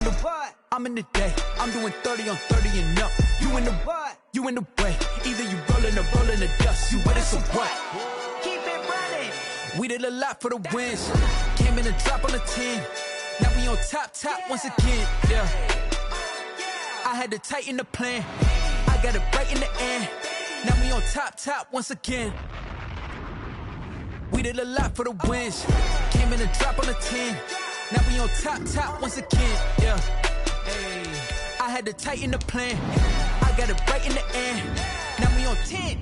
The what? I'm in the day. I'm doing 30 on 30 and up. You in the what? You in the way. Either you rolling or rolling the dust. You with it, so what? Keep it running. We did a lot for the wins. Came in a drop on the 10. Now we on top once again. Yeah. I had to tighten the plan. I got it right in the end. Now we on top once again. We did a lot for the wins. Came in a drop on the 10. Now we on top once again. Yeah. Hey. I had to tighten the plan. I got it right in the end. Now we on 10.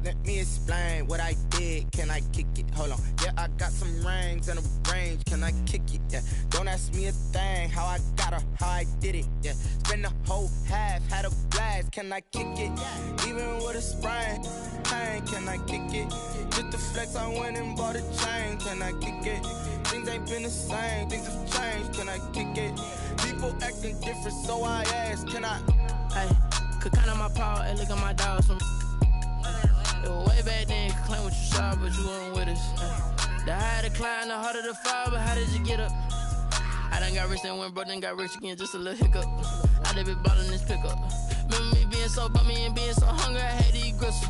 Let me explain what I did. Can I kick it? Hold on. Yeah, I got some rings and a range. Can I kick it? Yeah. Don't ask me a thing. How I got her, how I did it. Yeah. Spend the whole half, had a blast. Can I kick it? Even with a sprain, pain. Can I kick it? Just the flex, I went and bought a chain. Can I kick it? Things ain't been the same. Things have changed. Can I kick it? People acting different, so I ask. Can I? Hey, could count on my power and look at my dogs from. Way back then, you could claim what you saw, but you weren't with us. The higher the climb, the harder the fall, but how did you get up? I done got rich and went broke, then got rich again, just a little hiccup. I done been ballin' this pickup. Remember me being so bummy and being so hungry, I had to eat gristle.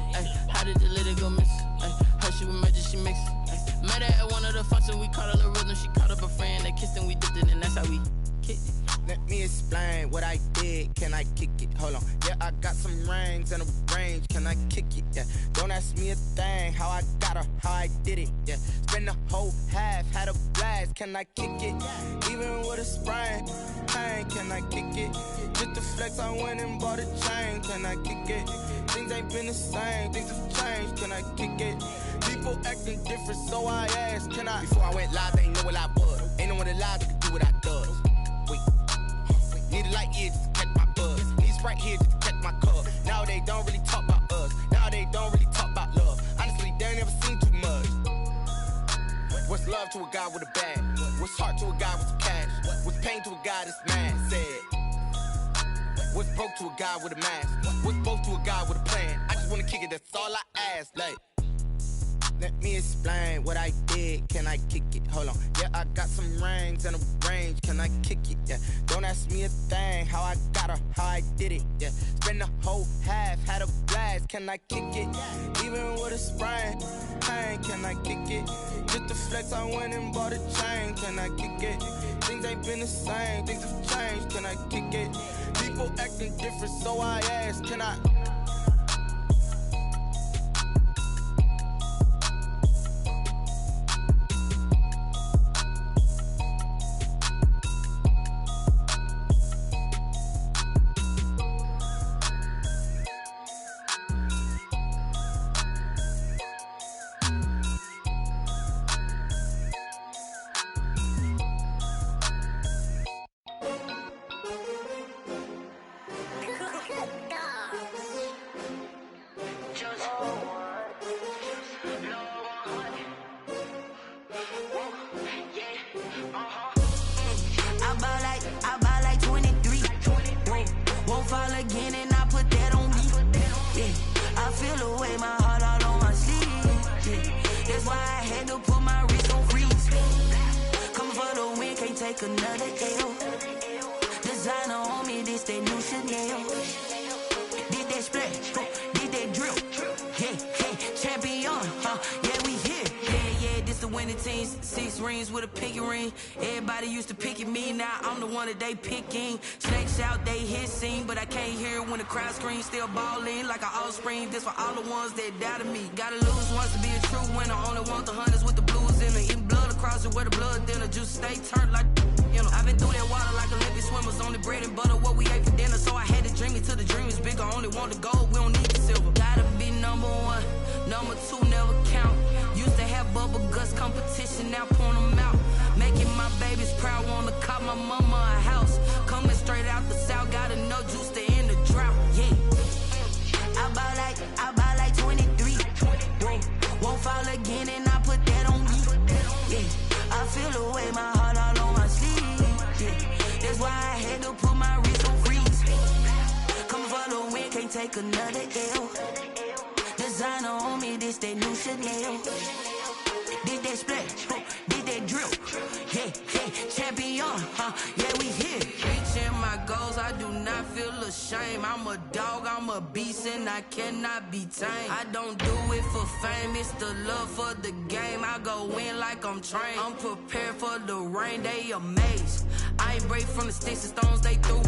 How did the lady go miss? Her she was magic, she mixed. Met her at one of the functions, we caught a little rhythm. She caught up a friend, they kissed and we dipped it, and that's how we kicked it. Let me explain what I did. Can I kick it? Hold on. Yeah, I got some rings and a range. Can I kick it? Yeah. Don't ask me a thing. How I got her, how I did it. Yeah. Spend the whole half, had a blast. Can I kick it? Even with a sprain, pain. Can I kick it? Just the flex, I went and bought a chain. Can I kick it? Things ain't been the same. Things have changed. Can I kick it? People acting different, so I asked. Can I? Before I went live, they ain't know what I was. Ain't no one alive that could do what I does. Wait. Need a light here just to catch my buzz. Need Sprite here just to catch my cup. Now they don't really talk about us. Now they don't really talk about love. Honestly, they ain't never seen too much. What's love to a guy with a bag? What's heart to a guy with some cash? What's pain to a guy that's mad? Said. What's broke to a guy with a mask? What's both to a guy with a plan? I just wanna kick it, that's all I ask. Like, let me explain what I did. Can I kick it? Hold on. Yeah, I got some rings and a range. Can I kick it? Yeah. Don't ask me a thing. How I got her, how I did it. Yeah. Spend the whole half, had a blast. Can I kick it? Even with a sprain, pain. Can I kick it? Just the flex, I went and bought a chain. Can I kick it? Things ain't been the same. Things have changed. Can I kick it? People acting different, so I ask. Can I? I buy like 23. Won't fall again and I put that on me. Yeah, I feel the way my heart all on my sleeve. Yeah, that's why I had to put my wrist on freeze. Coming for the win, can't take another L. Designer on me, this that new Chanel. Did that splash, did that drill. Yeah, champion, yeah, we here. Yeah, this the winning team. 6 rings with a pinky ring. Everybody used to pick at me, now I'm the one that they picking. Snakes out, they hit scene, but I can't hear it when the crowd screams. Still ballin' like an offspring. This for all the ones that doubted me. Gotta lose once to be a true winner. Only want the hunters with the blues in it. Eating blood across it where the blood dinner. Juice stay turned like, you know. I've been through that water like Olympic swimmers. Only bread and butter, what we ate for dinner. So I had to dream it till the dream is bigger. Only want the gold, we don't need the silver. Gotta be number 1, number 2 never count. Used to have bubble guts competition, now point them out. Making my babies proud, wanna call my mama a house. Coming straight out the south, got enough juice to end the drought. Yeah. I buy like 23. Whoa. Won't fall again, and I put that on me. Yeah. I feel the way, my heart all on my sleeve. Yeah. That's why I had to put my wrist on freeze. Coming for the win, can't take another L. Designer on me, this that new Chanel. Did that splash, did that drill. Yeah, champion, yeah, we here. Reaching my goals, I do not feel ashamed. I'm a dog, I'm a beast, and I cannot be tamed. I don't do it for fame, it's the love for the game. I go in like I'm trained. I'm prepared for the rain, they amazed. I ain't break from the sticks and stones they threw.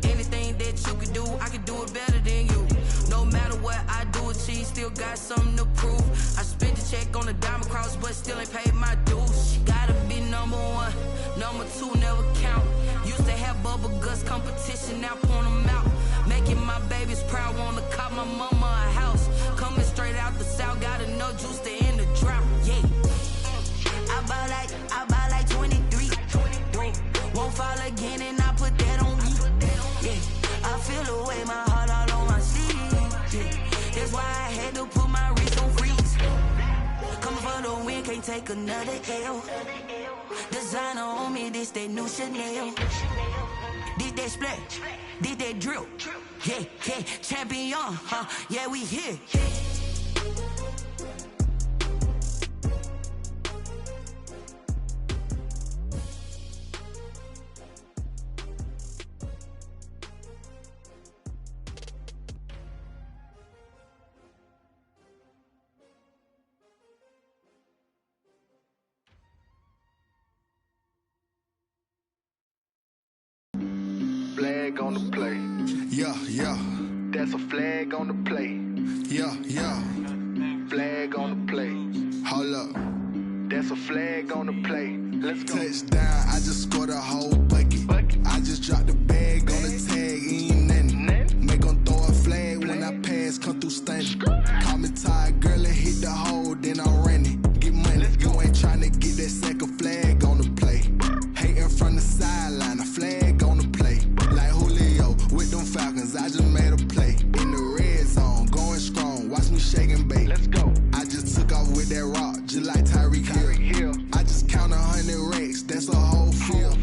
Anything that you can do, I can do it better than you. No matter what I do, achieve, still got something to prove. I spent the check on the diamond cross, but still ain't paid my dues. Gotta be number one, number two never count. Used to have bubble guts competition, now point them out. Making my babies proud, wanna call my mama a house. Coming straight out the south, got enough juice to end the drought. Yeah. I buy like 23. Whoa. Won't fall again, and I put that on me. Yeah. I feel the way, my heart all on my sleeve. Yeah. That's why I had to put my wrist on freeze. Coming for the win, can't take another L. Designer on me, this that new Chanel. Did that splash, did that drill. Yeah, champion, yeah, we here. Flag on the play. Yeah. That's a flag on the play. Yeah. Flag on the play. Hold up. That's a flag on the play. Let's go. Touchdown, I just scored a whole bucket. I just dropped the bag on the tag, ain't nothing. Make them throw a flag when I pass, come through stunning. Call me tired, girl, and hit the hole, then I'm running. Get money, you ain't tryna get that second flag on the play. Hating from the sideline, a flag on the play. Like Julio with them Falcons, I just made a play. In the red zone, going strong, watch me shake and bake. Let's go. I just took off with that rock, just like Tyreek Hill. I just count 100 racks, that's a whole field.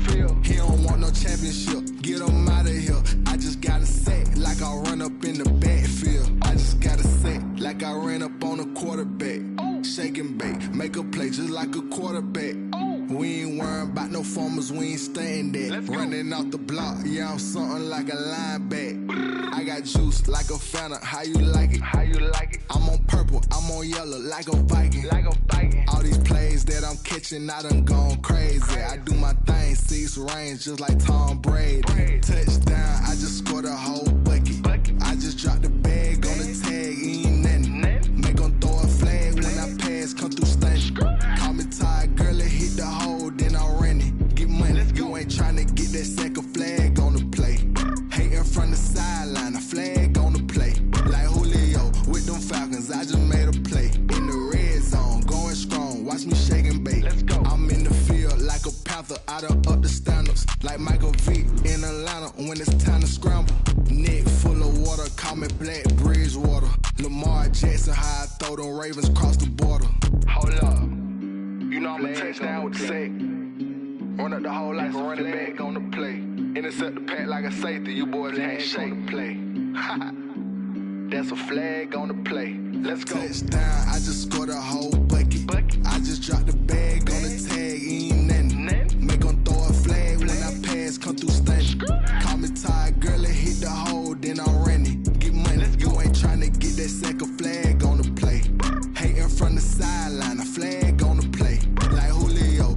He don't want no championship, get him out of here. I just got a set, like I run up in the backfield. I just got a set, like I ran up on a quarterback. Shake and bake, make a play just like a quarterback. We ain't worrying about no formers, we ain't staying there. Running out the block, yeah, I'm something like a linebacker. I got juice like a Fanta, how you like it? I'm on purple, I'm on yellow, like a Viking. All these plays that I'm catching, I done gone crazy. I do my thing, 6 range, just like Tom Brady. Touchdown, I just scored a whole bucket. I just dropped the bag on the tag, ain't nothing. Make them throw a flag when I pass, come through stunning. Call me tired, girl, and hit the hole, then I'm running. Get money, you ain't tryna get that second flag on the play. Hating from the sideline, a flag on the play. Like Julio with them Falcons, I just made a play. In the red zone, going strong, watch me shake and bake. I'm in the field like a panther, I done up the standards. Like Michael Vick in Atlanta when it's time to scramble. Neck full of water, call me Black Bridgewater. Lamar Jackson, how I throw them Ravens cross the border. Hold up. You know I'm a touchdown with the sack. Run up the hole like a running back on the play. Intercept the pack like a safety. You boys ain't shake the play. That's a flag on the play. Let's go. Touchdown, I just scored a whole bucket. I just dropped the bag on the tag, ain't nothing. Make them throw a flag when I pass, come through stunning. Call me tired, girl, and hit the hole, then I'm running. Get money, you ain't tryna get that second flag on the play. Hating from the sideline, a flag on the play. Like Julio.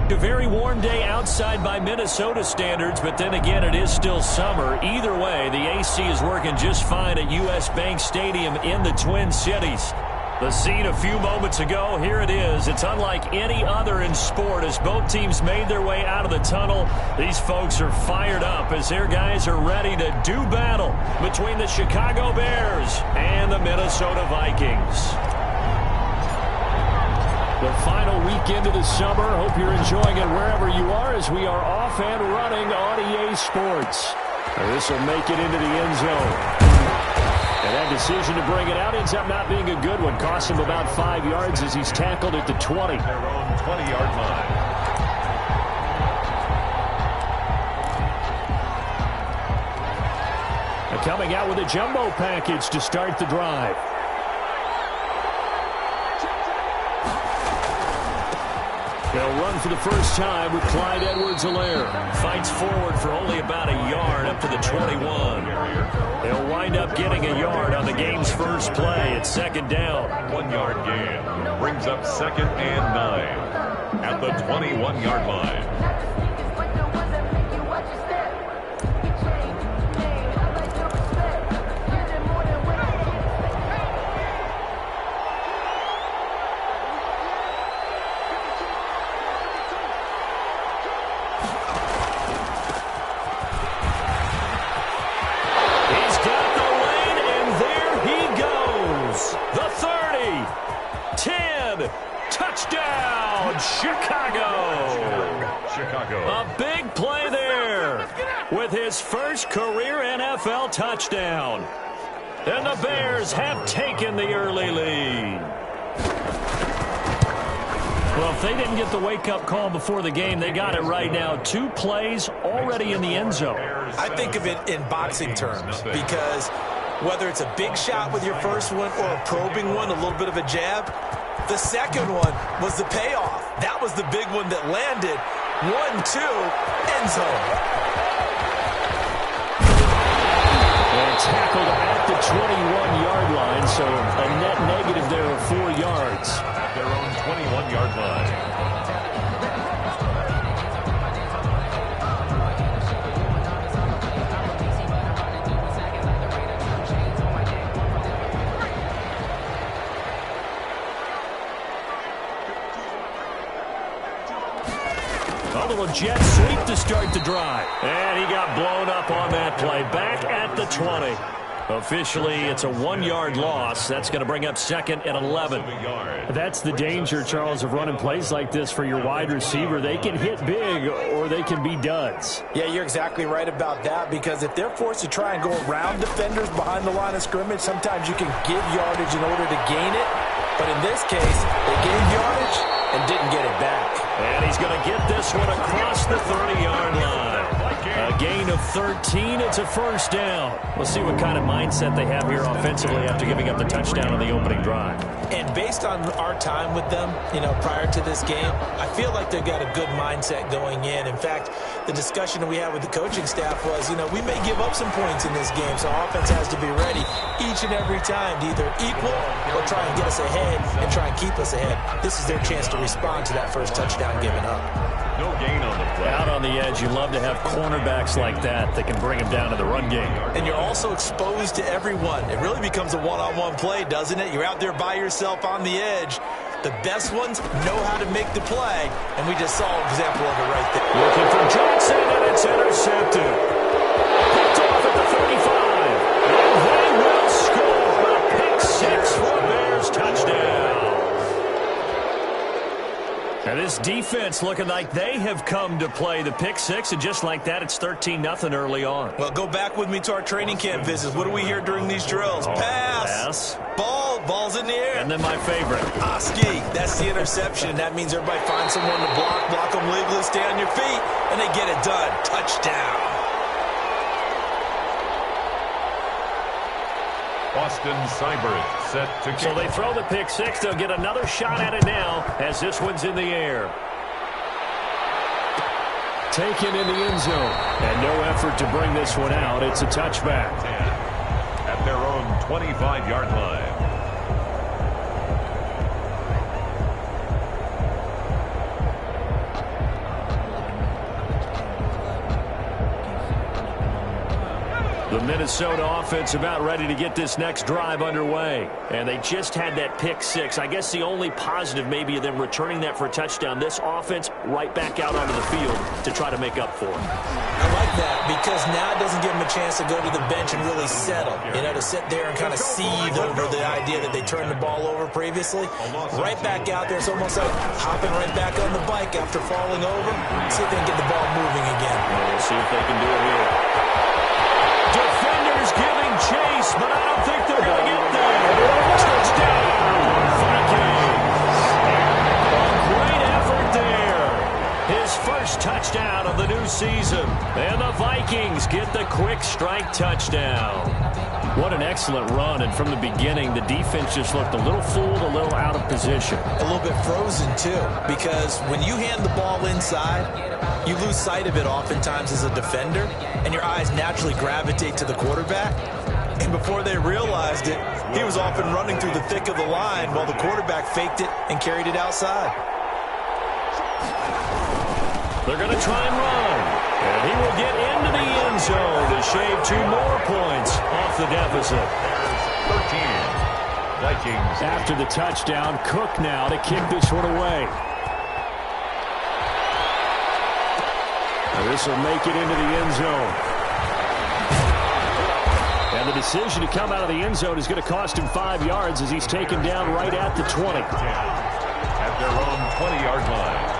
A very warm day outside by Minnesota standards, but then again, it is still summer. Either way, the AC is working just fine at U.S. Bank Stadium in the Twin Cities. The scene a few moments ago, here it is. It's unlike any other in sport as both teams made their way out of the tunnel. These folks are fired up as their guys are ready to do battle between the Chicago Bears and the Minnesota Vikings. The final weekend of the summer. Hope you're enjoying it wherever you are as we are off and running on EA Sports. This will make it into the end zone. And that decision to bring it out ends up not being a good one. Cost him about 5 yards as he's tackled at the 20. Their own 20-yard line. Coming out with a jumbo package to start the drive. They'll run for the first time with Clyde Edwards-Helaire. Fights forward for only about a yard up to the 21. They'll wind up getting a yard on the game's first play. It's second down. 1-yard gain. Brings up 2nd and 9 at the 21-yard line. A big play there with his first career NFL touchdown. And the Bears have taken the early lead. Well, if they didn't get the wake-up call before the game, they got it right now. 2 plays already in the end zone. I think of it in boxing terms because whether it's a big shot with your first one or a probing one, a little bit of a jab, the second one was the payoff. That was the big one that landed. 1-2, end zone. And tackled at the 21-yard line, so a net negative there of 4 yards. At their own 21-yard line. A little jet sweep to start the drive. And he got blown up on that play. Back at the 20. Officially, it's a 1-yard loss. That's going to bring up 2nd and 11. That's the danger, Charles, of running plays like this for your wide receiver. They can hit big or they can be duds. Yeah, you're exactly right about that because if they're forced to try and go around defenders behind the line of scrimmage, sometimes you can give yardage in order to gain it. But in this case, they gave yardage and didn't get it back. And he's going to get this one across the 30-yard line. A gain of 13. It's a first down. We'll see what kind of mindset they have here offensively after giving up the touchdown on the opening drive. And based on our time with them, prior to this game, I feel like they've got a good mindset going in. In fact, the discussion that we had with the coaching staff was, we may give up some points in this game, so offense has to be ready each and every time to either equal or try and get us ahead and try and keep us ahead. This is their chance to respond to that first touchdown given up. No gain on the play. Out on the edge, you love to have cornerbacks like that can bring them down to the run game. And you're also exposed to everyone. It really becomes a one-on-one play, doesn't it? You're out there by yourself on the edge. The best ones know how to make the play, and we just saw an example of it right there. Looking for Johnson, and it's intercepted. Picked off at the 35. And they will score a pick 6 for Bears touchdown. And this defense looking like they have come to play the pick 6, and just like that, it's 13-0 early on. Well, go back with me to our training camp visits. What do we hear during these drills? Pass. Ball's in the air. And then my favorite. Oski, that's the interception. That means everybody finds someone to block them legally, stay on your feet, and they get it done. Touchdown. Austin Seibert set to kick. So they throw the pick 6. They'll get another shot at it now as this one's in the air. Taken in the end zone. And no effort to bring this one out. It's a touchback. At their own 25-yard line. The Minnesota offense about ready to get this next drive underway. And they just had that pick six. I guess the only positive maybe of them returning that for a touchdown. This offense right back out onto the field to try to make up for it. I like that because now it doesn't give them a chance to go to the bench and really settle. You know, to sit there and kind of seethe over the idea that they turned the ball over previously. Right back out there. It's almost like hopping right back on the bike after falling over. See if they can get the ball moving again. Well, we'll see if they can do it here. Defenders giving chase, but I don't think they're going to get there. Touchdown, Vikings. A great effort there. His first touchdown of the new season. And the Vikings get the quick strike touchdown. What an excellent run. And from the beginning, the defense just looked a little fooled, a little out of position. A little bit frozen, too, because when you hand the ball inside, you lose sight of it oftentimes as a defender, and your eyes naturally gravitate to the quarterback. And before they realized it, he was off and running through the thick of the line while the quarterback faked it and carried it outside. They're going to try and run. And he will get into the end zone to shave 2 more points off the deficit. 13. Vikings. After the touchdown, Cook now to kick this one away. This will make it into the end zone. And the decision to come out of the end zone is going to cost him 5 yards as he's taken down right at the 20. At their own 20-yard line.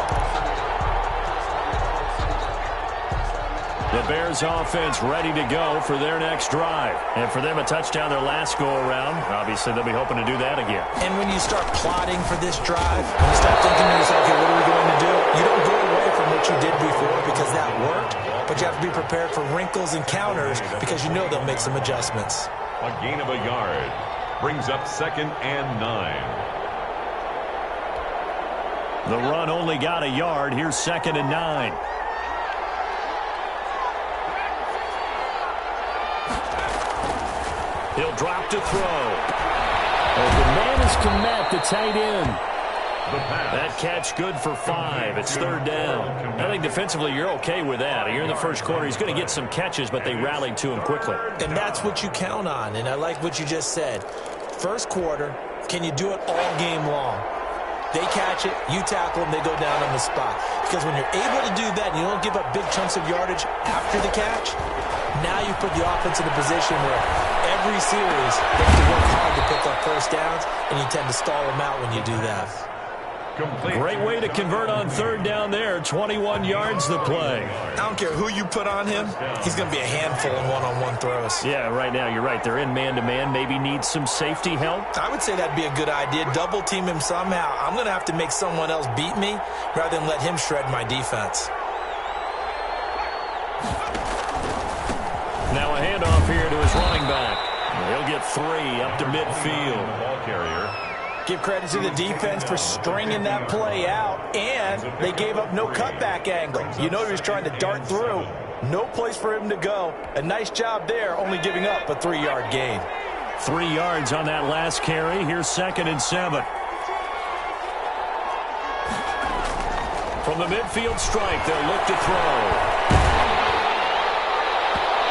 The Bears offense ready to go for their next drive. And for them, a touchdown their last go-around. Obviously, they'll be hoping to do that again. And when you start plotting for this drive, you start thinking to yourself, okay, what are we going to do? You don't go away from what you did before because that worked, but you have to be prepared for wrinkles and counters because you know they'll make some adjustments. A gain of a yard brings up 2nd and 9. The run only got a yard. Here's 2nd and 9. He'll drop to throw. The man is Komet, the tight end. That catch good for 5. It's 3rd down. I think defensively you're okay with that. You're in the first quarter. He's going to get some catches, but they rallied to him quickly. And that's what you count on, and I like what you just said. First quarter, can you do it all game long? They catch it, you tackle them, they go down on the spot. Because when you're able to do that and you don't give up big chunks of yardage after the catch, now you put the offense in a position where every series they have to work hard to pick up first downs, and you tend to stall them out when you do that. Great way to convert on 3rd down there. 21 yards the play. I don't care who you put on him. He's going to be a handful in one-on-one throws. Yeah, right now you're right. They're in man-to-man. Maybe needs some safety help. I would say that'd be a good idea. Double team him somehow. I'm going to have to make someone else beat me rather than let him shred my defense. Now a handoff here to his running back. He'll get 3 up to midfield. Ball carrier. Give credit to the defense for stringing that play out, and they gave up no cutback angle. You know he was trying to dart through. No place for him to go. A nice job there, only giving up a 3-yard gain. 3 yards on that last carry. Here's 2nd and 7. From the midfield strike, they'll look to throw.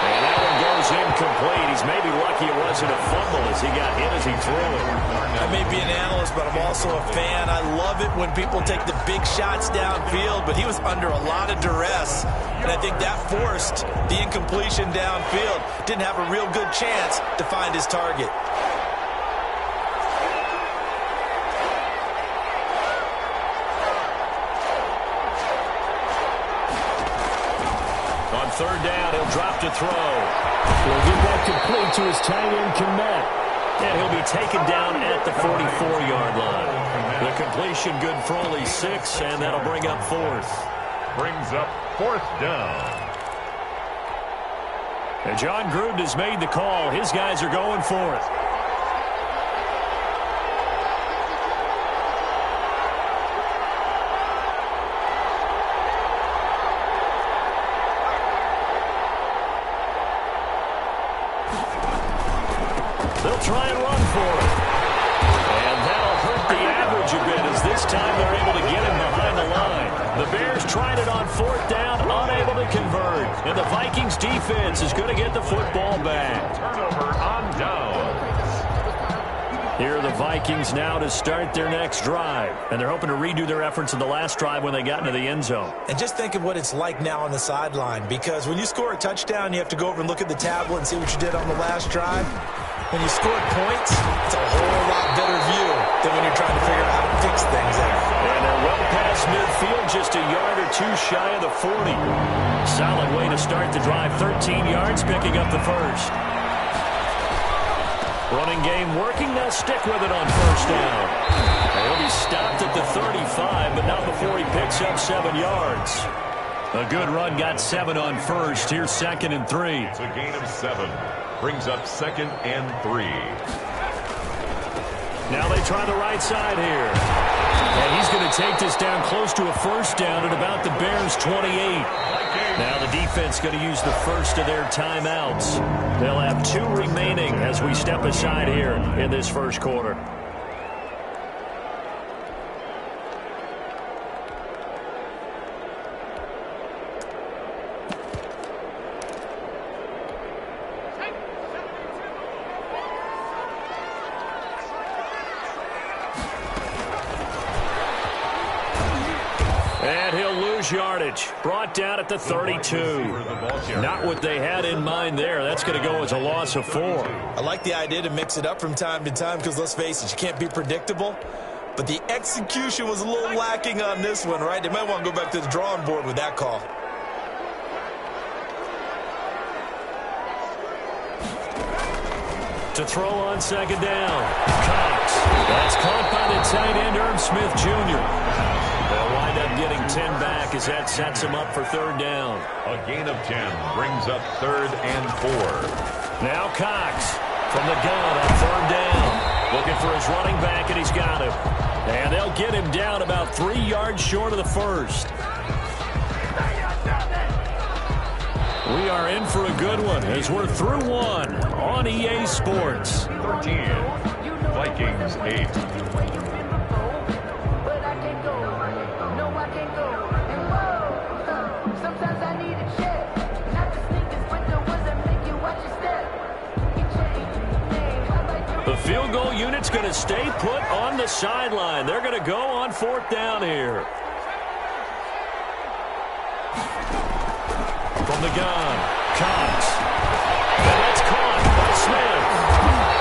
And that one goes incomplete. He's maybe lucky it wasn't a fumble as he got hit as he threw it. I may be an analyst, but I'm also a fan. I love it when people take the big shots downfield, but he was under a lot of duress, and I think that forced the incompletion downfield. Didn't have a real good chance to find his target. On 3rd down, he'll drop to throw. He'll get that complete to his tight end, Komet. And he'll be taken down at the 44-yard line. The completion good for only 6, and that'll bring up 4th. Brings up 4th down. And John Gruden has made the call. His guys are going for it. They'll try and run for it. And that'll hurt the average a bit as this time they're able to get him behind the line. The Bears tried it on 4th down, unable to convert. And the Vikings defense is going to get the football back. Turnover on down. Here are the Vikings now to start their next drive. And they're hoping to redo their efforts in the last drive when they got into the end zone. And just think of what it's like now on the sideline, because when you score a touchdown, you have to go over and look at the tablet and see what you did on the last drive. When you scored points, it's a whole lot better view than when you're trying to figure out how to fix things there. And they're well past midfield, just a yard or two shy of the 40. Solid way to start the drive. 13 yards, picking up the first. Running game working. They'll stick with it on first down. And he'll be stopped at the 35, but not before he picks up 7 yards. A good run, got 7 on first. Here's 2nd and 3. It's a gain of 7. Brings up 2nd and 3. Now they try the right side here. And he's going to take this down close to a first down at about the Bears' 28. Now the defense going to use the first of their timeouts. They'll have 2 remaining as we step aside here in this first quarter. Yardage brought down at the 32. Not what they had in mind there. That's going to go as a loss of 4. I like the idea to mix it up from time to time because, let's face it, you can't be predictable. But the execution was a little lacking on this one, right? They might want to go back to the drawing board with that call. To throw on 2nd down. Cox. That's caught by the tight end, Irv Smith Jr. They'll wind up getting 10 back as that sets him up for 3rd down. A gain of 10 brings up 3rd and 4. Now Cox from the gun on 3rd down. Looking for his running back, and he's got him. And they'll get him down about 3 yards short of the first. We are in for a good one as we're through one on EA Sports. 13. Vikings 8. The field goal unit's going to stay put on the sideline. They're going to go on 4th down here. From the gun, Cox. And that's caught by Smith.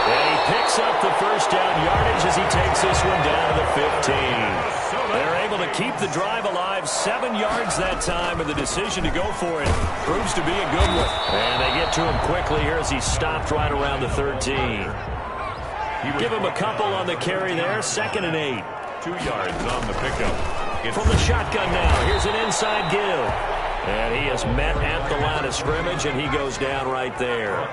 And he picks up the first down yardage as he takes this one down to the 15. They're able to keep the drive alive, 7 yards that time, and the decision to go for it proves to be a good one. And they get to him quickly here as he's stopped right around the 13. Give him a couple on the carry there, 2nd and 8. 2 yards on the pickup. From the shotgun now, here's an inside give. And he is met at the line of scrimmage, and he goes down right there.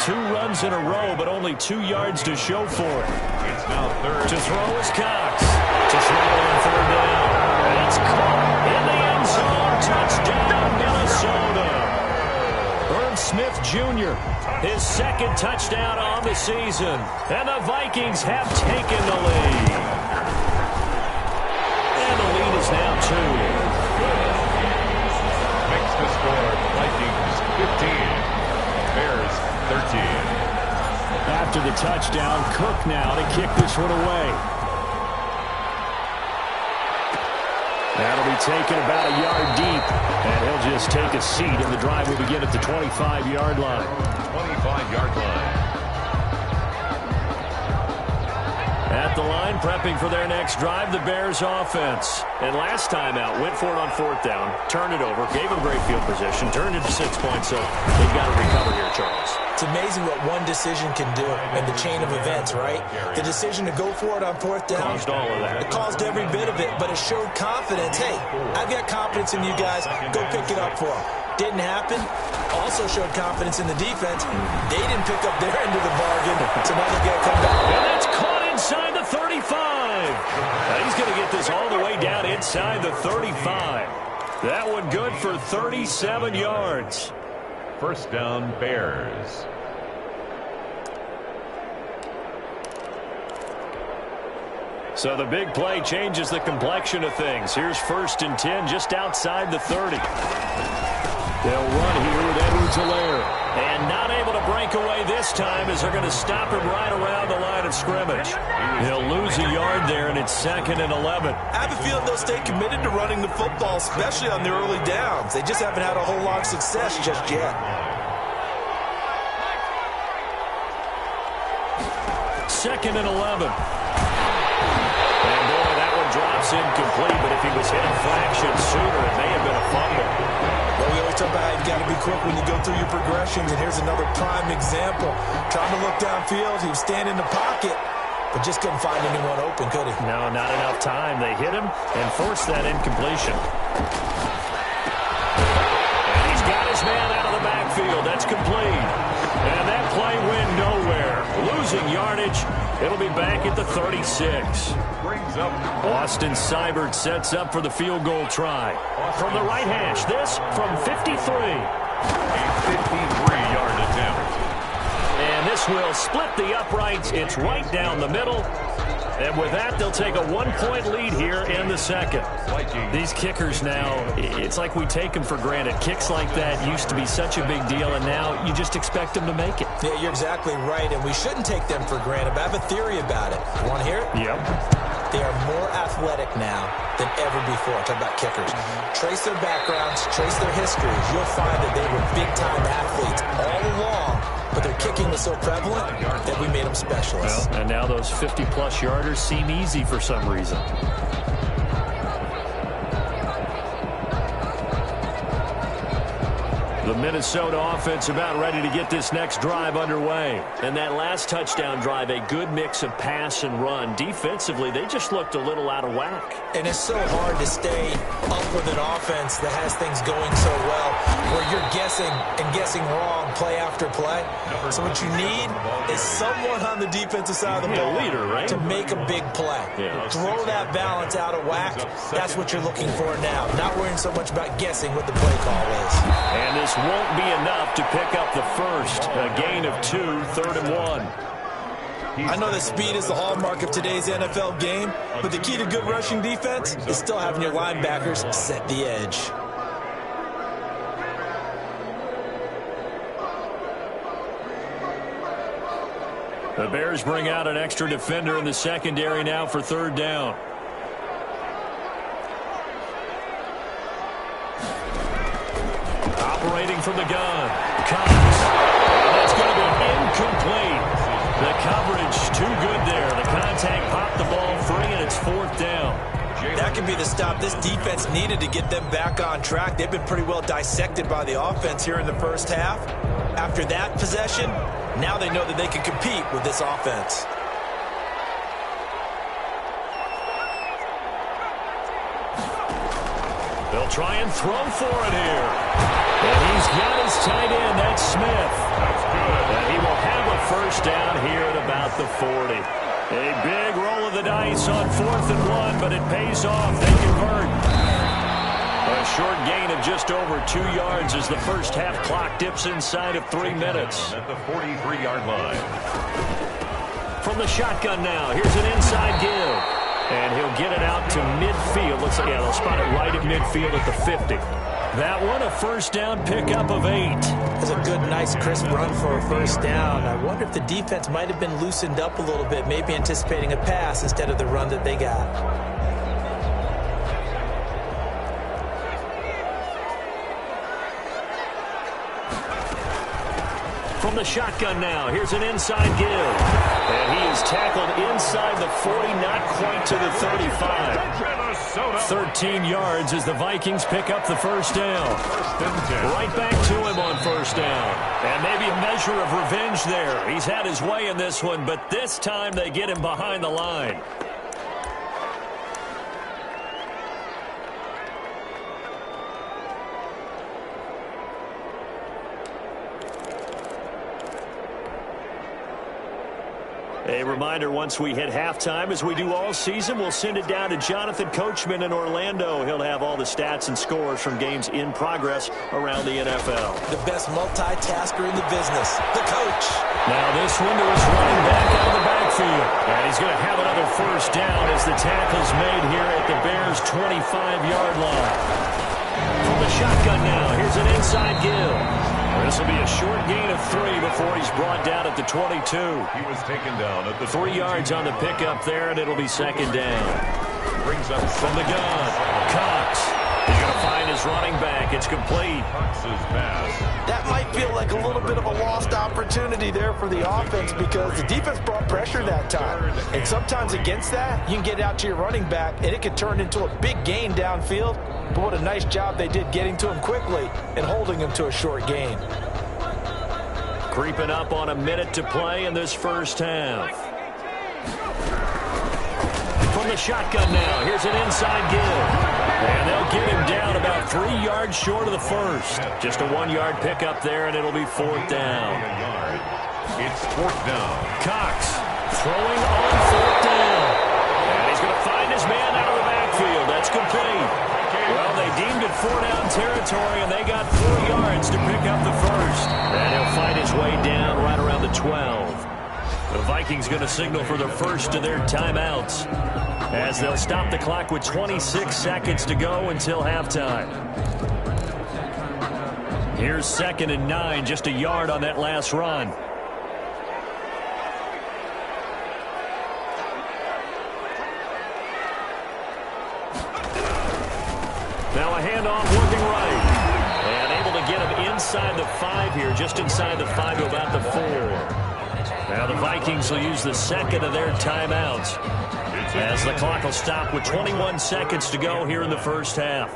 2 runs in a row, but only 2 yards to show for it. It's now 3rd. To throw is Cox. To throw on 3rd down. And it's caught in the end zone. Touchdown, Minnesota. Irv Smith Jr., his 2nd touchdown on the season. And the Vikings have taken the lead. And the lead is now 2. Makes the score Vikings 15, Bears 13. After the touchdown, Cook now to kick this one away. That'll be taken about a yard deep, and he'll just take a seat, and the drive will begin at the 25-yard line. 25-yard line. At the line, prepping for their next drive, the Bears offense. And last time out, went for it on 4th down, turned it over, gave them great field position, turned it to 6 points, so they've got to recover here, Charles. It's amazing what one decision can do in the chain of events, right? The decision to go for it on 4th down. Caused all of that. It caused every bit of it, but it showed confidence. Hey, I've got confidence in you guys. Go pick it up for them. Didn't happen. Also showed confidence in the defense. They didn't pick up their end of the bargain, so now they're going to come back. And that's caught inside the 35. Now he's going to get this all the way down inside the 35. That one good for 37 yards. First down, Bears. So the big play changes the complexion of things. Here's 1st and 10 just outside the 30. They'll run here with Edwards-Helaire. And not able to break away this time as they're going to stop him right around the line of scrimmage. He'll lose a yard there, and it's 2nd and 11. I have a feeling they'll stay committed to running the football, especially on the early downs. They just haven't had a whole lot of success just yet. 2nd and 11. And boy, that one drops incomplete, but if he was hit a fraction sooner, it may have been a fumble. Well, we always talk about how you've got to be quick when you go through your progressions, and here's another prime example. Trying to look downfield, he was standing in the pocket, but just couldn't find anyone open, could he? No, not enough time. They hit him and forced that incompletion. And he's got his man out of the backfield. That's complete. And that play went nowhere. Losing yardage. It'll be back at the 36. Austin Seibert sets up for the field goal try. From the right hash, this from 53. A 53-yard attempt. And this will split the uprights. It's right down the middle. And with that, they'll take a 1-point lead here in the second. These kickers now, it's like we take them for granted. Kicks like that used to be such a big deal, and now you just expect them to make it. Yeah, you're exactly right, and we shouldn't take them for granted, but I have a theory about it. You want to hear it? Yep. They are more athletic now than ever before. Talk about kickers. Trace their backgrounds, trace their histories. You'll find that they were big-time athletes all along, but their kicking was so prevalent that we made them specialists. Well, and now those 50-plus yarders seem easy for some reason. The Minnesota offense about ready to get this next drive underway. And that last touchdown drive, a good mix of pass and run. Defensively, they just looked a little out of whack. And it's so hard to stay up with an offense that has things going so well, where you're guessing and guessing wrong play after play. So what you need is someone on the defensive side of the ball, leader, right? to make a big play. Yeah. Throw that balance out of whack. That's what you're looking for now. Not worrying so much about guessing what the play call is. And this won't be enough to pick up the first. A gain of 2, 3rd and 1. I know that speed is the hallmark of today's NFL game, but the key to good rushing defense is still having your linebackers set the edge. The Bears bring out an extra defender in the secondary now for 3rd down. Operating from the gun. Comes. That's going to be incomplete. The coverage too good there. The contact popped the ball free, and it's 4th down. That could be the stop this defense needed to get them back on track. They've been pretty well dissected by the offense here in the first half. After that possession, now they know that they can compete with this offense. They'll try and throw for it here. And he's got his tight end. That's Smith. That's good. And he will have a first down here at about the 40. A big roll of the dice on 4th and 1, but it pays off. They convert. A short gain of just over 2 yards as the first half clock dips inside of 3 minutes. At the 43-yard line. From the shotgun now, here's an inside give. And he'll get it out to midfield. Looks like, yeah, they'll spot it right at midfield at the 50. That one, a first down pickup of 8. It's a good, nice, crisp run for a first down. I wonder if the defense might have been loosened up a little bit, maybe anticipating a pass instead of the run that they got. From the shotgun now, here's an inside give. And he is tackled inside the 40, not quite to the 35. 13 yards as the Vikings pick up the first down. Right back to him on first down. And maybe a measure of revenge there. He's had his way in this one, but this time they get him behind the line. A reminder, once we hit halftime, as we do all season, we'll send it down to Jonathan Coachman in Orlando. He'll have all the stats and scores from games in progress around the NFL. The best multitasker in the business, the coach. Now this one to his running back out of the backfield. And he's going to have another first down as the tackle's made here at the Bears' 25-yard line. From the shotgun now. Here's an inside give. This will be a short gain of 3 before he's brought down at the 22. He was taken down at the 3 yards on the pickup there, and it'll be second down. Brings up from the gun. Cox. He's going to find his running back. It's complete. Cox's pass. That might feel like a little bit of a lost opportunity there for the offense because the defense brought pressure that time. And sometimes against that, you can get out to your running back, and it can turn into a big gain downfield. But what a nice job they did getting to him quickly and holding him to a short gain. Creeping up on a minute to play in this first half. From the shotgun now, here's an inside give. And they'll get him down about 3 yards short of the first. Just a 1-yard pickup there, and it'll be fourth down. It's fourth down. Cox throwing on fourth down. And he's going to find his man out of the backfield. That's complete. Well, they deemed it 4-down territory, and they got 4 yards to pick up the first. And he'll find his way down right around the 12. The Vikings going to signal for the first of their timeouts as they'll stop the clock with 26 seconds to go until halftime. Here's 2nd and 9, just a yard on that last run. Now a handoff working right. And able to get him inside the 5 here, just inside the 5 to about the 4. Now the Vikings will use the second of their timeouts as the clock will stop with 21 seconds to go here in the first half.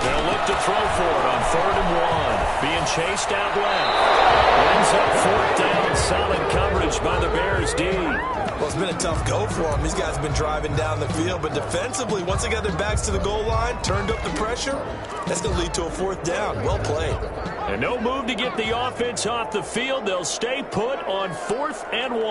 They'll look to throw for it on 3rd and 1. Being chased out left. Ends up 4th down. Solid coverage by the Bears D. Well, it's been a tough go for them. These guys have been driving down the field, but defensively, once they got their backs to the goal line, turned up the pressure, that's going to lead to a 4th down. Well played. And no move to get the offense off the field. They'll stay put on 4th and 1.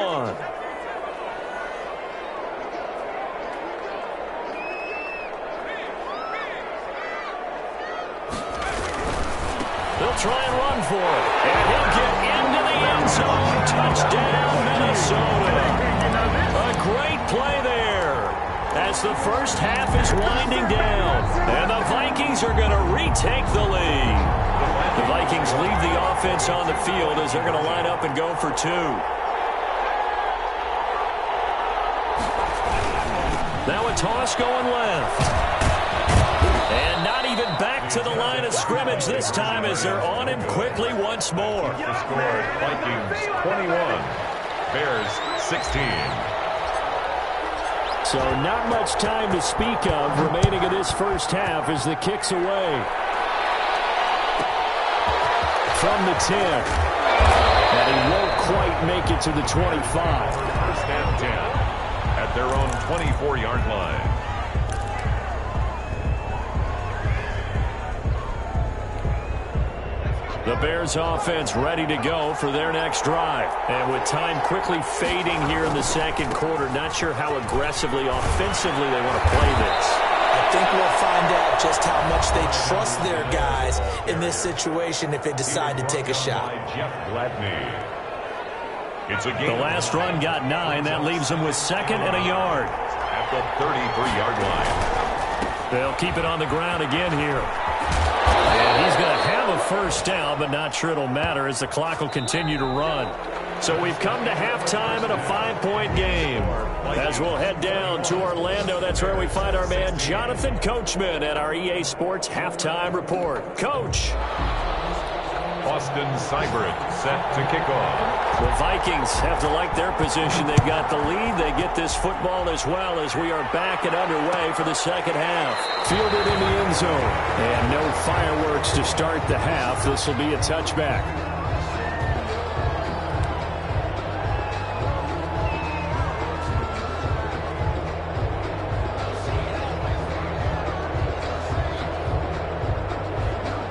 They'll try and run for it. And he'll get into the end zone. Touchdown, Minnesota. A great play there as the first half is winding down. And the Vikings are going to retake the lead. The Vikings leave the offense on the field as they're going to line up and go for 2. Now a toss going left. And not even back to the line of scrimmage this time as they're on him quickly once more. The score, Vikings 21, Bears 16. So not much time to speak of remaining in this first half as the kick's away. From the 10. And he won't quite make it to the 25. First and 10 at their own 24-yard line. The Bears offense ready to go for their next drive. And with time quickly fading here in the second quarter, not sure how aggressively, offensively they want to play this. I think we'll find out just how much they trust their guys in this situation if they decide to take a shot. Jeff Gladney. It's a game. The last run got 9. That leaves them with 2nd and a yard. At the 33-yard line. They'll keep it on the ground again here. And he's going to have a first down, but not sure it'll matter as the clock will continue to run. So we've come to halftime in a 5-point game. As we'll head down to Orlando, that's where we find our man Jonathan Coachman at our EA Sports Halftime Report. Coach. Austin Seibert set to kick off. The Vikings have to like their position. They've got the lead. They get this football as well as we are back and underway for the second half. Fielded in the end zone. And no fireworks to start the half. This will be a touchback.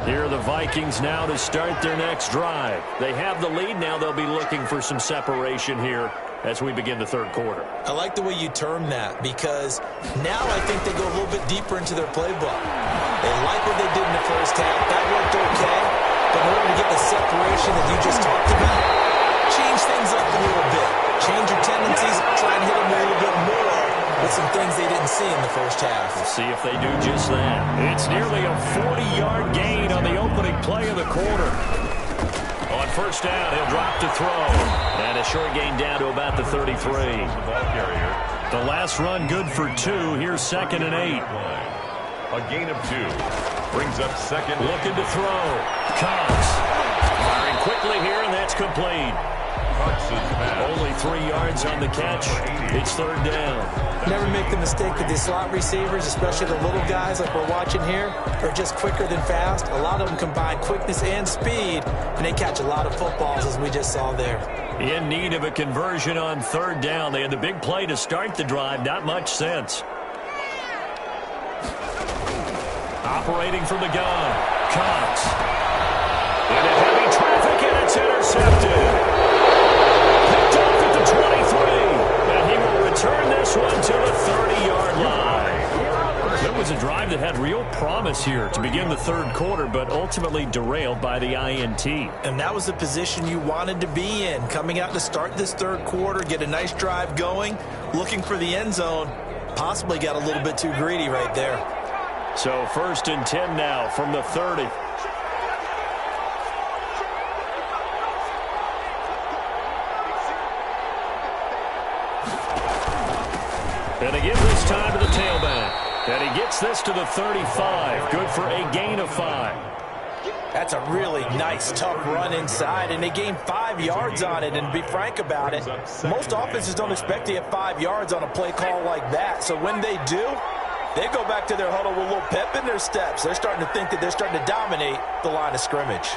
Here are the Vikings now to start their next drive. They have the lead. Now they'll be looking for some separation here as we begin the third quarter. I like the way you term that because now I think they go a little bit deeper into their playbook. They like what they did in the first half. That worked okay. But in order to get the separation that you just talked about, change things up a little bit. Change your tendencies with some things they didn't see in the first half. We'll see if they do just that. It's nearly a 40-yard gain on the opening play of the quarter. On first down, he'll drop to throw. And a short gain down to about the 33. The last run good for 2. Here's 2nd and 8. A gain of 2. Brings up 2nd. Looking to throw. Cox. Firing quickly here, and that's complete. Only 3 yards on the catch. It's 3rd down. Never make the mistake that the slot receivers, especially the little guys like we're watching here, are just quicker than fast. A lot of them combine quickness and speed, and they catch a lot of footballs, as we just saw there. In need of a conversion on 3rd down. They had the big play to start the drive. Not much sense. Operating from the gun. Cox. Into heavy traffic, and it's intercepted. Picked off at the 23. And he will return this one to the 30-yard line. That was a drive that had real promise here to begin the 3rd quarter, but ultimately derailed by the INT. And that was the position you wanted to be in. Coming out to start this 3rd quarter, get a nice drive going, looking for the end zone. Possibly got a little bit too greedy right there. So 1st and 10 now from the 30. And again this time to the tailback. And he gets this to the 35. Good for a gain of 5. That's a really nice, tough run inside, and they gained 5 yards on it. And to be frank about it, most offenses don't expect to get 5 yards on a play call like that. So when they do, they go back to their huddle with a little pep in their steps. They're starting to think that they're starting to dominate the line of scrimmage.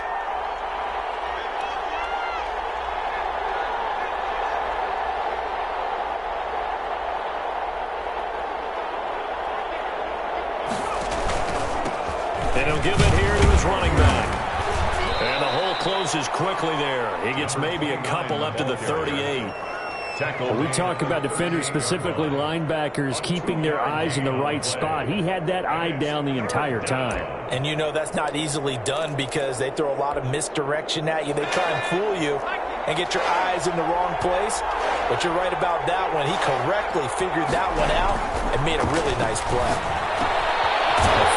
And he'll give it here to his running back. And the hole closes quickly there. He gets maybe a couple up to the 38. We talk about defenders, specifically linebackers, keeping their eyes in the right spot. He had that eye down the entire time. And you know that's not easily done because they throw a lot of misdirection at you. They try and fool you and get your eyes in the wrong place. But you're right about that one. He correctly figured that one out and made a really nice play.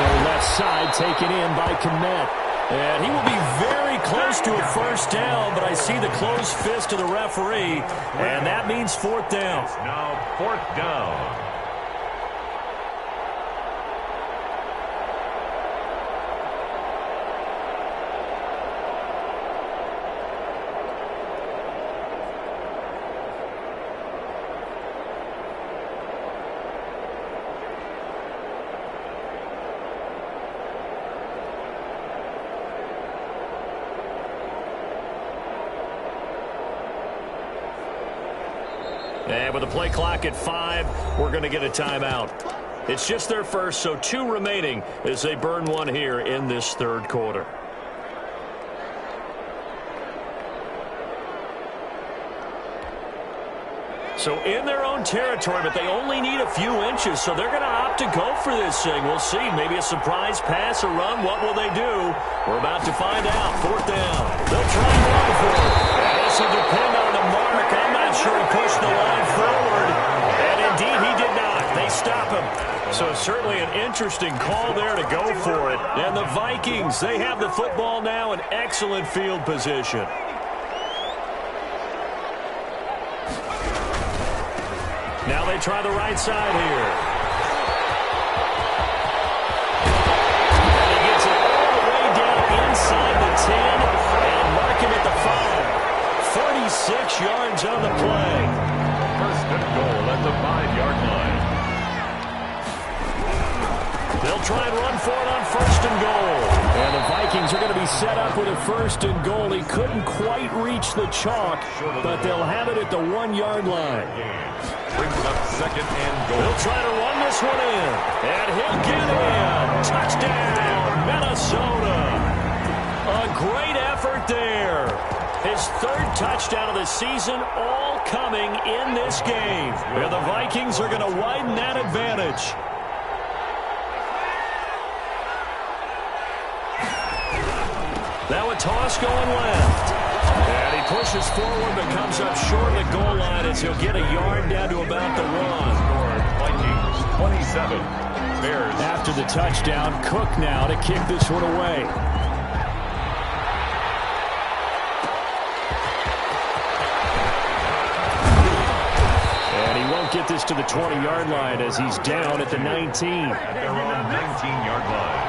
The left side taken in by Kmet. And he will be very close to a 1st down, but I see the closed fist of the referee, and that means 4th down. Now 4th down. And with the play clock at 5, we're going to get a timeout. It's just their first, so 2 remaining as they burn one here in this 3rd quarter. So in their own territory, but they only need a few inches, so they're going to opt to go for this thing. We'll see. Maybe a surprise pass or run. What will they do? We're about to find out. 4th down. They'll try and run for it. This will depend on the mark. I'm not sure he pushed the line forward. And indeed, he did not. They stop him. So certainly an interesting call there to go for it. And the Vikings, they have the football now in excellent field position. Now they try the right side here. And he gets it all the way down inside the 10 and mark him at the 5. 36 yards on the play. 1st and goal at the 5-yard line. They'll try and run for it on 1st and goal. And the Vikings are going to be set up with a 1st and goal. He couldn't quite reach the chalk, but they'll have it at the 1-yard line. Brings up 2nd and goal. He'll try to run this one in. And he'll get in. Touchdown, Minnesota. A great effort there. His 3rd touchdown of the season, all coming in this game. And the Vikings are going to widen that advantage. Now a toss going left. And he pushes forward but comes up short of the goal line as he'll get a yard down to about the 1. 7. Bears. After the touchdown, Cook now to kick this one away. And he won't get this to the 20-yard line as he's down at the 19. At their own 19-yard line.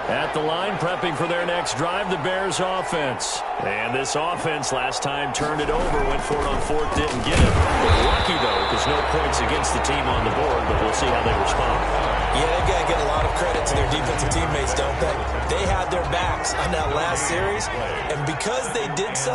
At the line, prepping for their next drive, the Bears offense. And this offense last time turned it over, went for it on fourth, didn't get it. Lucky, though, because no points against the team on the board, but we'll see how they respond. Yeah, they got to get a lot of credit to their defensive teammates, don't they? They had their backs on that last series, and because they did so,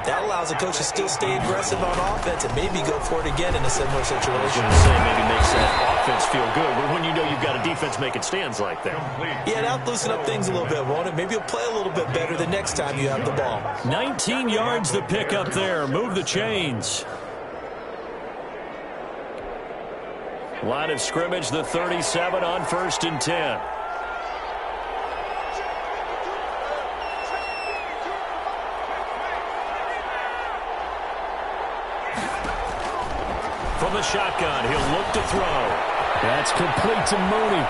that allows the coach to still stay aggressive on offense and maybe go for it again in a similar situation. I was going to say maybe makes that offense feel good, but when you know you've got a defense making stands like that. Yeah, that'll loosen up things a little bit, won't it? Maybe you'll play a little bit better the next time you have the ball. 19 yards the pick up there. Move the chains. Line of scrimmage, the 37 on 1st and 10. From the shotgun, he'll look to throw. That's complete to Mooney.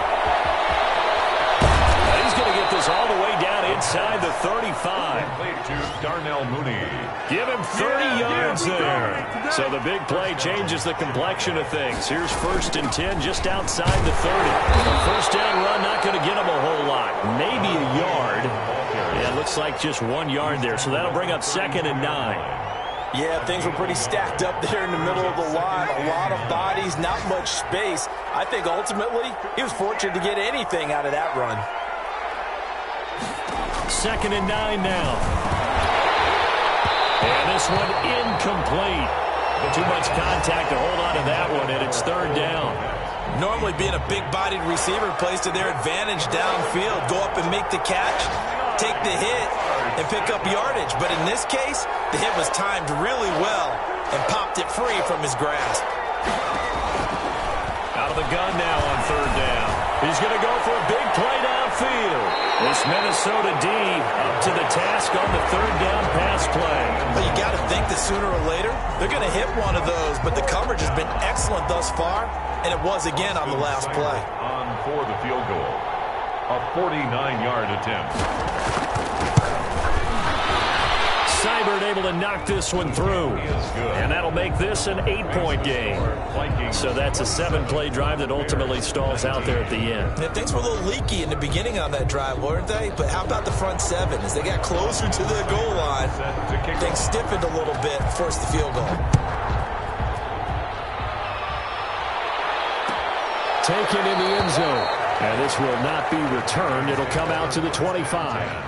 He's going to get this all the way down inside the 35. Play to Darnell Mooney. Give him 30 yards there. So the big play changes the complexion of things. Here's 1st and 10 just outside the 30. A first down run not going to get him a whole lot. Maybe a yard. Yeah, it looks like just 1 yard there. So that'll bring up 2nd and 9. Yeah, things were pretty stacked up there in the middle of the line. A lot of bodies, not much space. I think ultimately he was fortunate to get anything out of that run. 2nd and 9 now. And this one incomplete. Too much contact to hold on to that one, and it's 3rd down. Normally being a big-bodied receiver plays to their advantage downfield. Go up and make the catch, take the hit, and pick up yardage. But in this case, the hit was timed really well and popped it free from his grasp. Out of the gun now on 3rd down. He's going to go for a big play downfield. This Minnesota D up to the task on the 3rd down pass play. But you got to think that sooner or later, they're going to hit one of those. But the coverage has been excellent thus far, and it was again on the last play. On for the field goal. A 49-yard attempt. Seibert able to knock this one through. And that'll make this an 8-point game. So that's a 7-play drive that ultimately stalls out there at the end. Yeah, things were a little leaky in the beginning on that drive, weren't they? But how about the front 7? As they got closer to the goal line, things stiffened a little bit, forced the field goal. Taken in the end zone. And this will not be returned. It'll come out to the 25.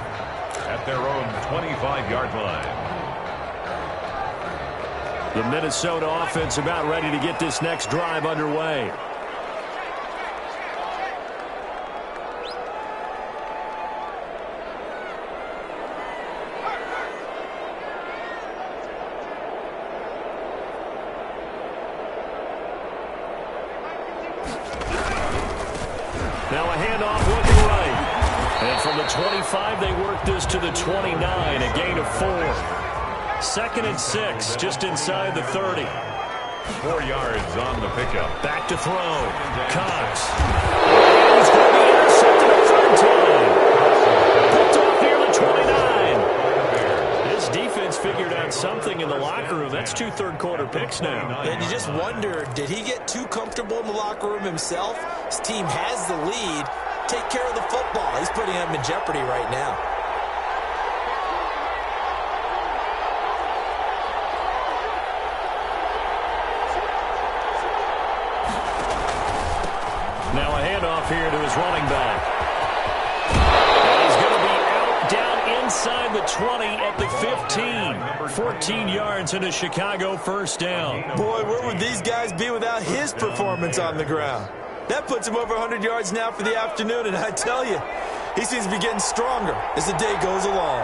At their own 25-yard line. The Minnesota offense about ready to get this next drive underway. Now a handoff looking right. And from the 25, they work this to the 29, a gain of 4. 2nd and 6, just inside the 30. 4 yards on the pickup. Back to throw. Cox. He's going to be intercepted a 3rd time. Picked off here the 29. This defense figured out something in the locker room. That's 2 third-quarter picks now. And you just wonder, did he get too comfortable in the locker room himself? His team has the lead. Take care of the football. He's putting them in jeopardy right now. Now a handoff here to his running back. And he's going to be out down inside the 20 at the 15. 14 yards and a Chicago first down. Boy, where would these guys be without his performance on the ground? That puts him over 100 yards now for the afternoon, and I tell you, he seems to be getting stronger as the day goes along.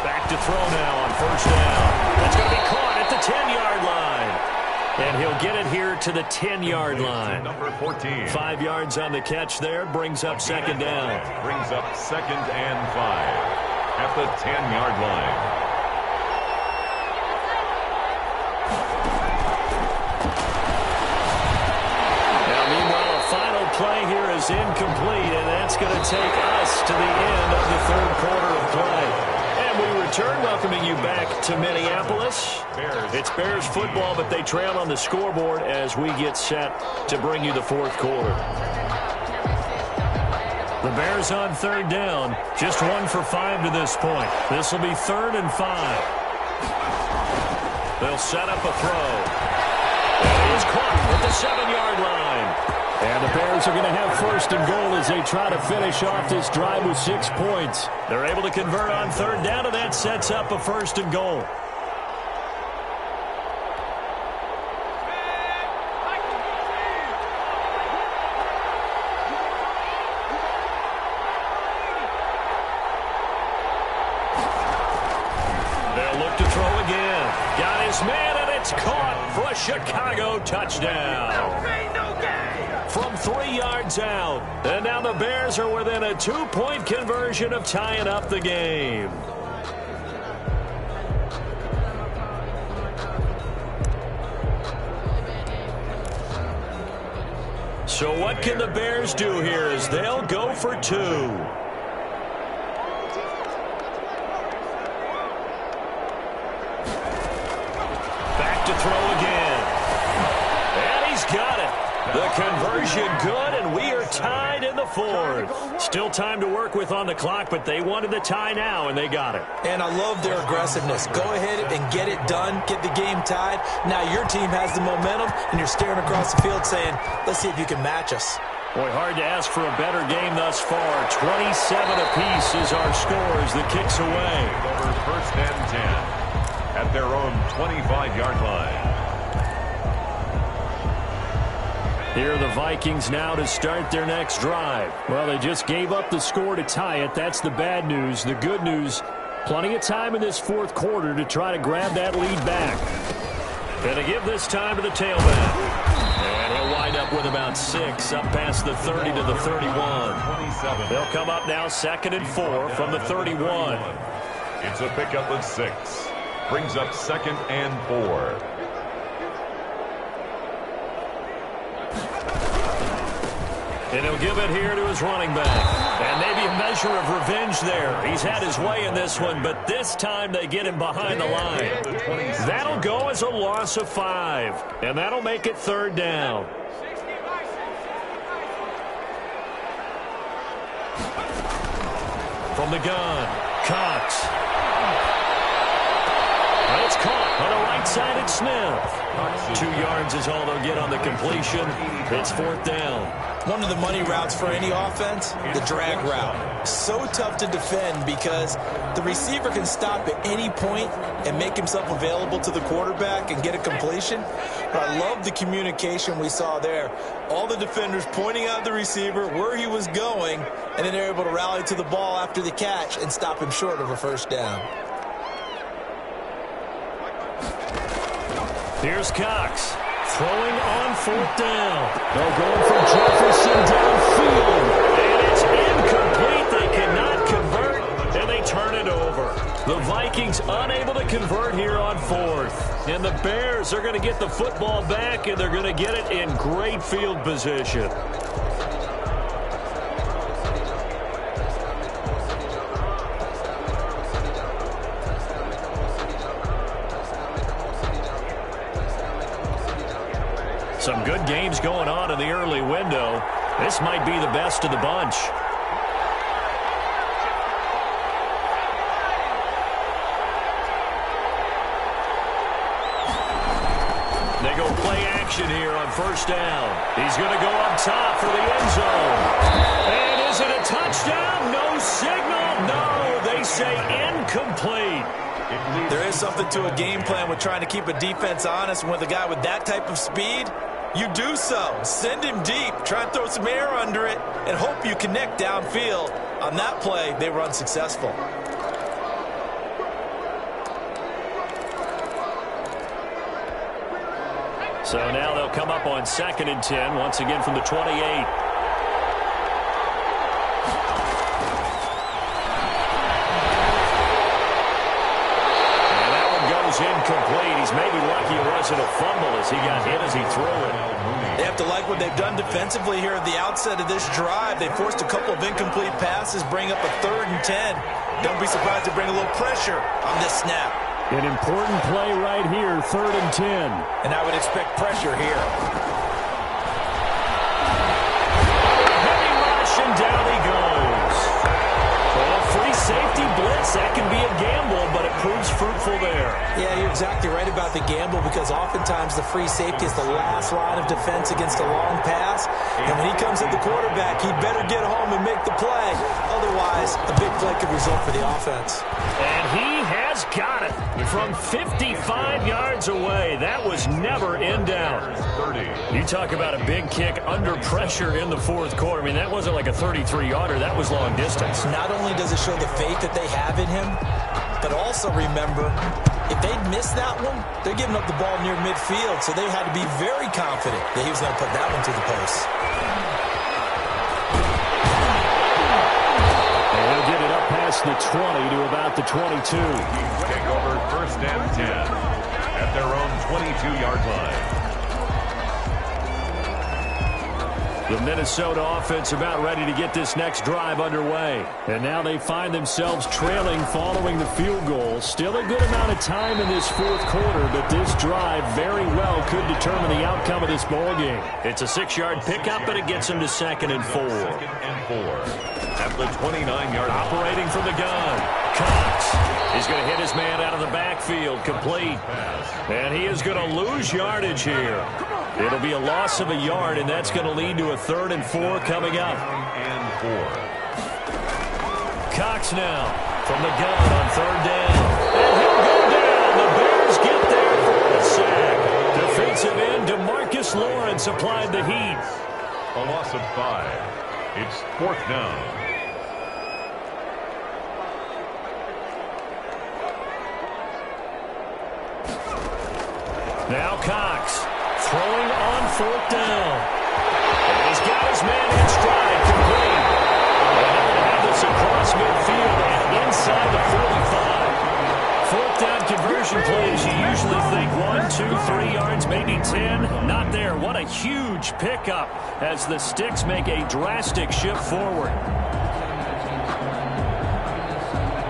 Back to throw now on first down. That's going to be caught at the 10-yard line. And he'll get it here to the 10-yard line. Number 14. 5 yards on the catch there. Brings up second down. Brings up 2nd and 5 at the 10-yard line. Now, meanwhile, a final play here is incomplete, and that's going to take us to the end of the third quarter of play. And we return, welcoming you back to Minneapolis. It's Bears football, but they trail on the scoreboard as we get set to bring you the fourth quarter. The Bears on third down, just 1 for 5 to this point. This will be 3rd and 5. They'll set up a throw. It is caught at the 7-yard line. And the Bears are going to have 1st and goal as they try to finish off this drive with 6 points. They're able to convert on third down, and that sets up a 1st and goal. They'll look to throw again. Got his man, and it's caught for a Chicago touchdown. From 3 yards out. And now the Bears are within a 2-point conversion of tying up the game. So what can the Bears do here as they'll go for 2? Back to throw again. And he's got it. The conversion good, and we are tied in the fourth. Still time to work with on the clock, but they wanted the tie now, and they got it. And I love their aggressiveness. Go ahead and get it done, get the game tied. Now your team has the momentum, and you're staring across the field saying, let's see if you can match us. Boy, hard to ask for a better game thus far. 27 apiece is our score as the kick's away. Over 1st and 10 at their own 25-yard line. Here are the Vikings now to start their next drive. Well, they just gave up the score to tie it. That's the bad news. The good news, plenty of time in this fourth quarter to try to grab that lead back. And to give this time to the tailback. And he'll wind up with about 6 up past the 30 to the 31. They'll come up now 2nd and 4 from the 31. It's a pickup of 6. Brings up 2nd and 4. And he'll give it here to his running back. And maybe a measure of revenge there. He's had his way in this one, but this time they get him behind the line. That'll go as a loss of 5. And that'll make it 3rd down. From the gun, Cox. And it's caught on a right-sided Smith. 2 yards is all they'll get on the completion. It's 4th down. One of the money routes for any offense, the drag route. So tough to defend because the receiver can stop at any point and make himself available to the quarterback and get a completion. But I love the communication we saw there. All the defenders pointing out the receiver where he was going, and then they're able to rally to the ball after the catch and stop him short of a 1st down. Here's Cox. Throwing on 4th down. They're going for Jefferson downfield. And it's incomplete. They cannot convert, and they turn it over. The Vikings unable to convert here on 4th. And the Bears are going to get the football back, and they're going to get it in great field position. Some good games going on in the early window. This might be the best of the bunch. They go play action here on 1st down. He's going to go up top for the end zone. And is it a touchdown? No signal. No, they say incomplete. There is something to a game plan with trying to keep a defense honest. And with a guy with that type of speed, you do so. Send him deep. Try and throw some air under it and hope you connect downfield. On that play, they were unsuccessful. So now they'll come up on 2nd and 10, once again from the 28. Incomplete. He's maybe lucky it wasn't a fumble as he got hit as he threw it. They have to like what they've done defensively here at the outset of this drive. They forced a couple of incomplete passes, bring up a 3rd and 10. Don't be surprised to bring a little pressure on this snap. An important play right here, 3rd and 10. And I would expect pressure here. Heavy rush, and down he goes. Well, free safety blitz, that can be a gamble, but it proves fruitful there. Yeah, you're exactly right about the gamble because oftentimes the free safety is the last line of defense against a long pass. And when he comes at the quarterback, he'd better get home and make the play. Otherwise, a big play could result for the offense. And he has got it from 55 yards away. That was never in doubt. 30. You talk about a big kick under pressure in the 4th quarter. I mean, that wasn't like a 33-yarder. That was long distance. Not only does it show the faith that they have in him, but also remember, if they'd missed that one, they're giving up the ball near midfield, so they had to be very confident that he was going to put that one to the post. And he'll get it up past the 20 to about the 22. Take over 1st and 10 at their own 22-yard line. The Minnesota offense about ready to get this next drive underway. And now they find themselves trailing following the field goal. Still a good amount of time in this 4th quarter, but this drive very well could determine the outcome of this ball game. It's a 6-yard pickup, but it gets them to 2nd and 4. 2nd and 4 at the 29-yard line. Operating from the gun, Cox. He's going to hit his man out of the backfield, complete. And he is going to lose yardage here. It'll be a loss of a yard, and that's going to lead to a 3rd and 4 coming up. And 4. Cox now from the gun on 3rd down. And he'll go down. The Bears get there for a sack. Defensive end DeMarcus Lawrence applied the heat. A loss of 5. It's 4th down. Now Cox throwing on 4th down. And he's got his man in stride, complete. And they're going to have this across midfield and inside the 45. 4th down conversion plays, you usually think 1, 2, 3 yards, maybe 10. Not there. What a huge pickup as the Sticks make a drastic shift forward.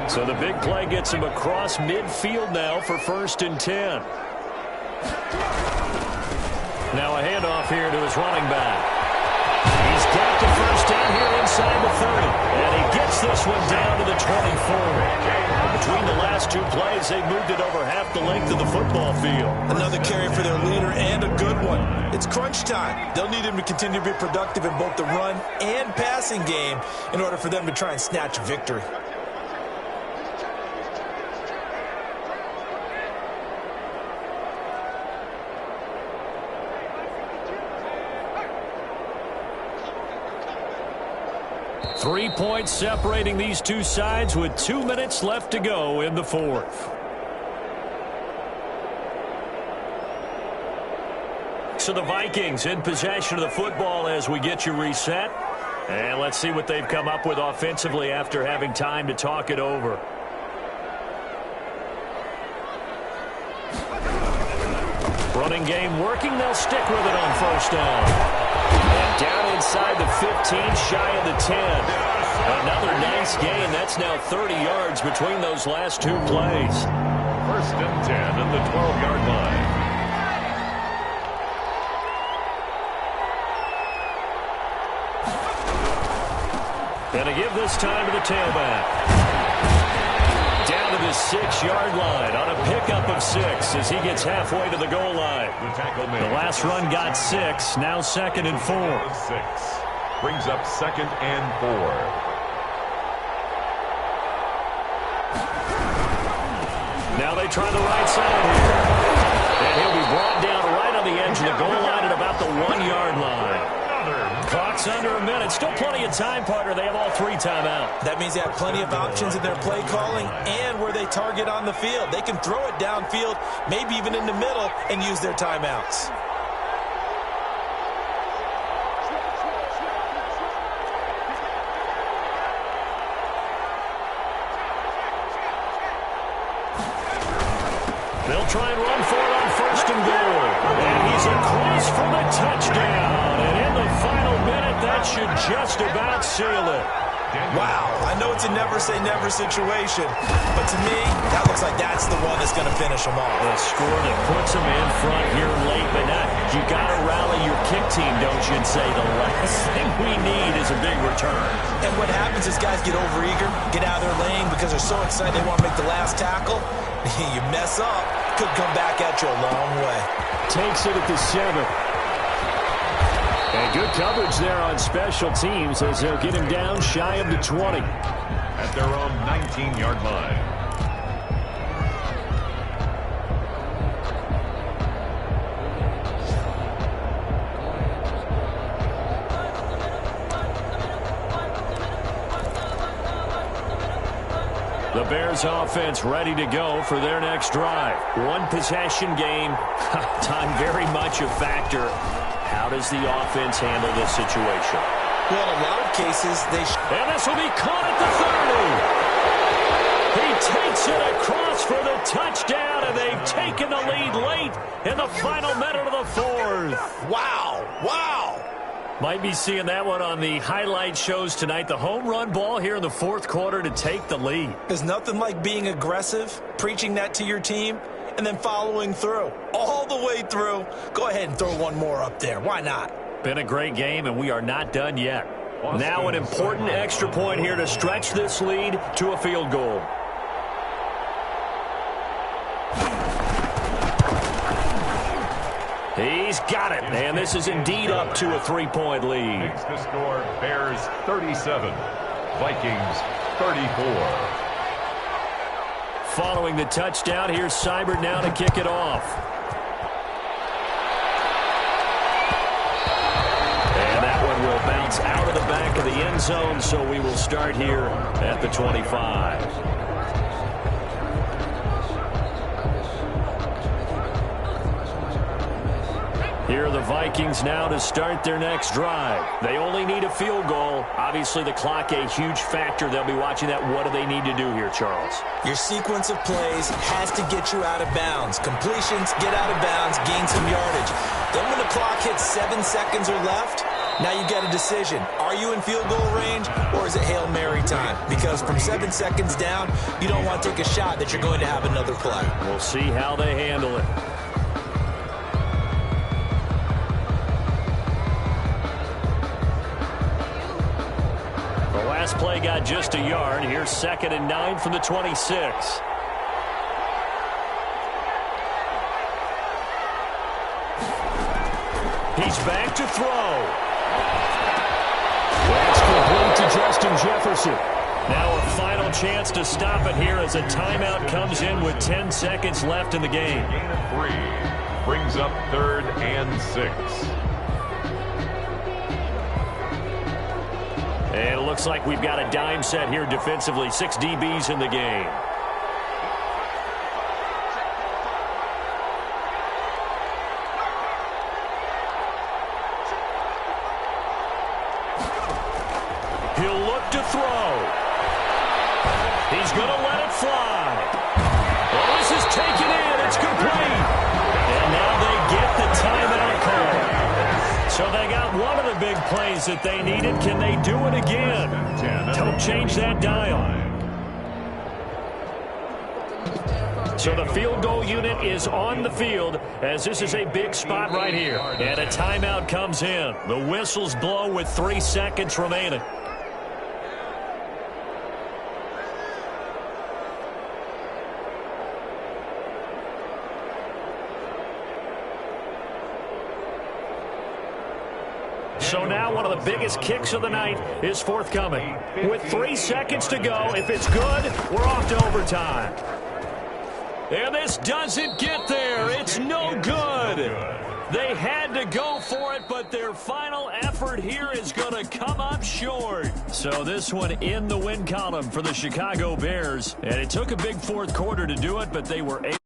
So the big play gets him across midfield now for 1st and 10. Now a handoff here to his running back. He's got the 1st down here inside the 30. And he gets this one down to the 24. Between the last 2 plays, they moved it over half the length of the football field. Another carry for their leader and a good one. It's crunch time. They'll need him to continue to be productive in both the run and passing game in order for them to try and snatch a victory. Three points separating these two sides with 2 minutes left to go in the 4th. So the Vikings in possession of the football as we get you reset. And let's see what they've come up with offensively after having time to talk it over. Running game working. They'll stick with it on 1st down. And down inside the 15, shy of the 10. Another nice gain. That's now 30 yards between those last 2 plays. 1st and 10 at the 12-yard line. And a give this time to the tailback. Down to the 6-yard line on a pickup of 6 as he gets halfway to the goal line. The last run got 6, now 2nd and 4. 6 brings up 2nd and 4. Now they try the right side here. And he'll be brought down right on the edge of the goal line at about the 1-yard line. Clock's under a minute. Still plenty of time, partner. They have all 3 timeouts. That means they have plenty of options in their play calling and where they target on the field. They can throw it downfield, maybe even in the middle, and use their timeouts. try and run for it on first and goal. And he's across for the touchdown. And in the final minute, that should just about seal it. Wow, I know it's a never-say-never situation, but to me, that looks like that's the one that's going to finish them off. A score that puts them in front here late, but you got to rally your kick team, don't you, and say the last thing we need is a big return. And what happens is guys get overeager, get out of their lane because they're so excited they want to make the last tackle. You mess up, could come back at you a long way. Takes it at the 7. And good coverage there on special teams as they'll get him down shy of the 20. At their own 19-yard line. The Bears offense ready to go for their next drive. One possession game. Time very much a factor. How does the offense handle this situation? Well, in a lot of cases, and this will be caught at the 30. He takes it across for the touchdown, and they've taken the lead late in the final minute of the 4th. Wow. Might be seeing that one on the highlight shows tonight. The home run ball here in the 4th quarter to take the lead. There's nothing like being aggressive, preaching that to your team, and then following through. All the way through. Go ahead and throw one more up there. Why not? Been a great game, and we are not done yet. Now an important extra point here to stretch this lead to a field goal. He's got it, and this is indeed up to a 3-point lead. Makes the score Bears 37, Vikings 34. Following the touchdown, here's Seibert now to kick it off. And that one will bounce out of the back of the end zone, so we will start here at the 25. Here are the Vikings now to start their next drive. They only need a field goal. Obviously, the clock a huge factor. They'll be watching that. What do they need to do here, Charles? Your sequence of plays has to get you out of bounds. Completions, get out of bounds, gain some yardage. Then when the clock hits 7 seconds or left, now you get a decision. Are you in field goal range, or is it Hail Mary time? Because from 7 seconds down, you don't want to take a shot that you're going to have another play. We'll see how they handle it. Last play got just a yard. Here's 2nd and 9 from the 26. He's back to throw. That's complete to Justin Jefferson. Now a final chance to stop it here as a timeout comes in with 10 seconds left in the game. Gain of 3 brings up 3rd and 6. And it looks like we've got a dime set here defensively. 6 DBs in the game. He'll look to throw. He's going to let it fly. Oh, this is taken in. It's complete. And now they get the timeout call. So they got one of the big plays that they needed. Can they do it again? Don't change that dial. So the field goal unit is on the field as this is a big spot right here. And a timeout comes in. The whistles blow with 3 seconds remaining. So now one of the biggest kicks of the night is forthcoming. With 3 seconds to go, if it's good, we're off to overtime. And this doesn't get there. It's no good. They had to go for it, but their final effort here is going to come up short. So this one in the win column for the Chicago Bears. And it took a big 4th quarter to do it, but they were able